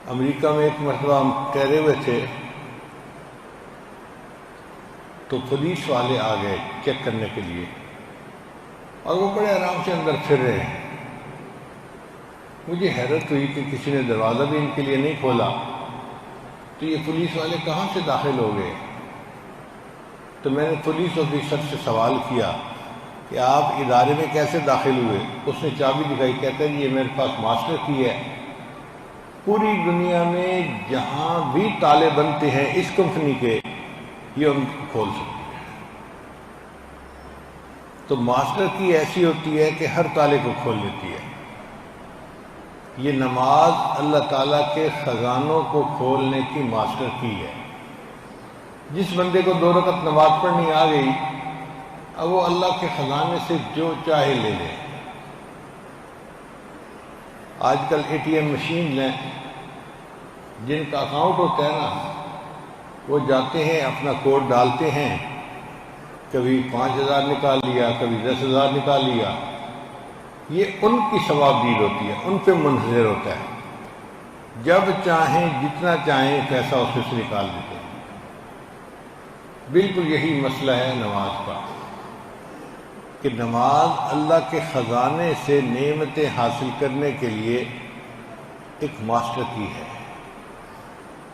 امریکہ میں ایک مرتبہ ہم ٹھہرے ہوئے تھے تو پولیس والے آ گئے چیک کرنے کے لیے، اور وہ بڑے آرام سے اندر پھر رہے ہیں۔ مجھے حیرت ہوئی کہ کسی نے دروازہ بھی ان کے لیے نہیں کھولا، تو یہ پولیس والے کہاں سے داخل ہو گئے؟ تو میں نے پولیس آفیسر سے سوال کیا کہ آپ ادارے میں کیسے داخل ہوئے؟ اس نے چابی دکھائی، کہتا ہے یہ میرے پاس ماسٹر کی ہے، پوری دنیا میں جہاں بھی تالے بنتے ہیں اس کمپنی کے، یہ ان کو کھول سکتے ہیں۔ تو ماسٹر کی ایسی ہوتی ہے کہ ہر تالے کو کھول لیتی ہے۔ یہ نماز اللہ تعالیٰ کے خزانوں کو کھولنے کی ماسٹر کی ہے۔ جس بندے کو 2 رکعت نماز پڑھنی آ گئی، اب وہ اللہ کے خزانے سے جو چاہے لے لے۔ آج کل ATM مشین ہیں، جن کا اکاؤنٹ ہوتا ہے نا، وہ جاتے ہیں اپنا کوڈ ڈالتے ہیں، کبھی 5000 نکال لیا، کبھی 10,000 نکال لیا۔ یہ ان کی ثوابدید ہوتی ہے، ان پہ منحصر ہوتا ہے، جب چاہیں جتنا چاہیں پیسہ اس میں سے نکال دیتے ہیں۔ بالکل یہی مسئلہ ہے نماز کا، کہ نماز اللہ کے خزانے سے نعمتیں حاصل کرنے کے لیے ایک ماسٹر کی ہے۔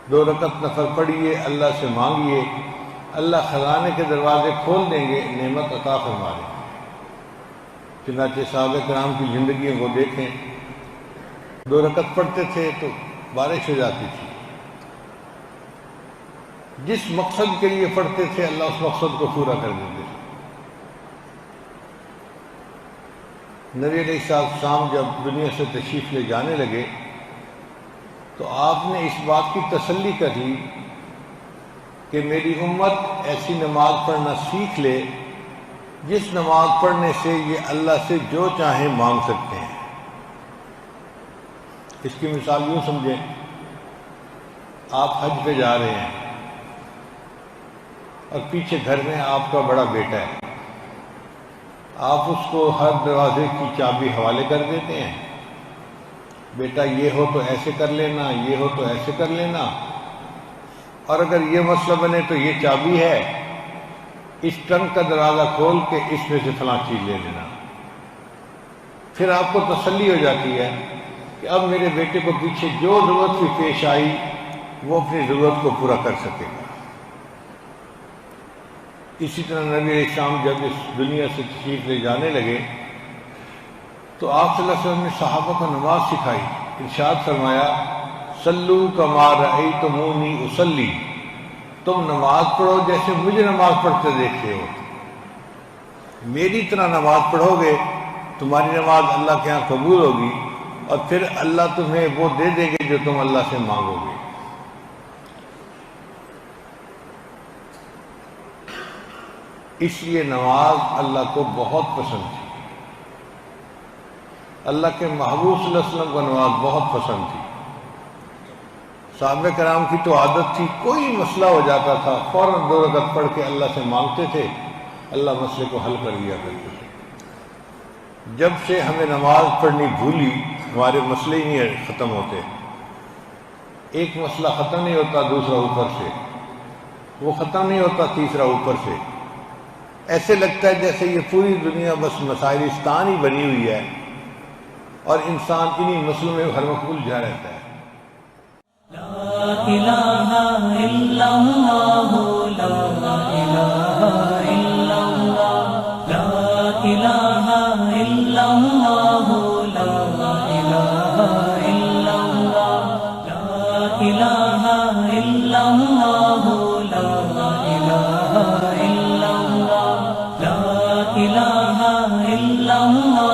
2 رکعت نفل پڑھیے، اللہ سے مانگیے، اللہ خزانے کے دروازے کھول دیں گے، نعمت عطا فرما دیں گے۔ چنانچہ صحابہ کرام کی زندگیوں کو دیکھیں، 2 رکعت پڑھتے تھے تو بارش ہو جاتی تھی۔ جس مقصد کے لیے پڑھتے تھے اللہ اس مقصد کو پورا کر دیتے تھے۔ نبی علیہ السلام جب دنیا سے تشریف لے جانے لگے تو آپ نے اس بات کی تسلی کر لی کہ میری امت ایسی نماز پڑھنا سیکھ لے جس نماز پڑھنے سے یہ اللہ سے جو چاہیں مانگ سکتے ہیں۔ اس کی مثال یوں سمجھیں، آپ حج پہ جا رہے ہیں اور پیچھے گھر میں آپ کا بڑا بیٹا ہے، آپ اس کو ہر دروازے کی چابی حوالے کر دیتے ہیں، بیٹا یہ ہو تو ایسے کر لینا، یہ ہو تو ایسے کر لینا، اور اگر یہ مسئلہ بنے تو یہ چابی ہے، اس ٹرنک کا دروازہ کھول کے اس میں سے فلاں چیز لے لینا۔ پھر آپ کو تسلی ہو جاتی ہے کہ اب میرے بیٹے کو پیچھے جو ضرورت بھی پیش آئی وہ اپنی ضرورت کو پورا کر سکے گا۔ اسی طرح نبی علیہ السلام جب اس دنیا سے تشریف لے جانے لگے تو آپ صلی اللہ علیہ وسلم نے صحابہ کو نماز سکھائی، ارشاد فرمایا صلو کما رأیتمونی اصلی، تم نماز پڑھو جیسے مجھے نماز پڑھتے دیکھتے ہو۔ میری طرح نماز پڑھو گے تمہاری نماز اللہ کے ہاں قبول ہوگی، اور پھر اللہ تمہیں وہ دے دے گے جو تم اللہ سے مانگو گے۔ اس لیے نماز اللہ کو بہت پسند تھی، اللہ کے محبوب صلی اللہ علیہ وسلم کو نماز بہت پسند تھی۔ صحابہ کرام کی تو عادت تھی، کوئی مسئلہ ہو جاتا تھا فوراً 2 رکعت پڑھ کے اللہ سے مانگتے تھے، اللہ مسئلے کو حل کر دیا کرتے تھے۔ جب سے ہمیں نماز پڑھنی بھولی ہمارے مسئلے ہی نہیں ختم ہوتے، ایک مسئلہ ختم نہیں ہوتا دوسرا اوپر سے، وہ ختم نہیں ہوتا تیسرا اوپر سے۔ ایسے لگتا ہے جیسے یہ پوری دنیا بس مسائلستان ہی بنی ہوئی ہے اور انسان انہی مسئلوں میں ہر وقت الجھا رہتا ہے۔ لا الہ الا اللہ، لا الہ الا اللہ، لا الہ الا اللہ، لا الہ الا اللہ، لا الہ الا اللہ، لا الہ الا اللہ، لا الہ الا اللہ۔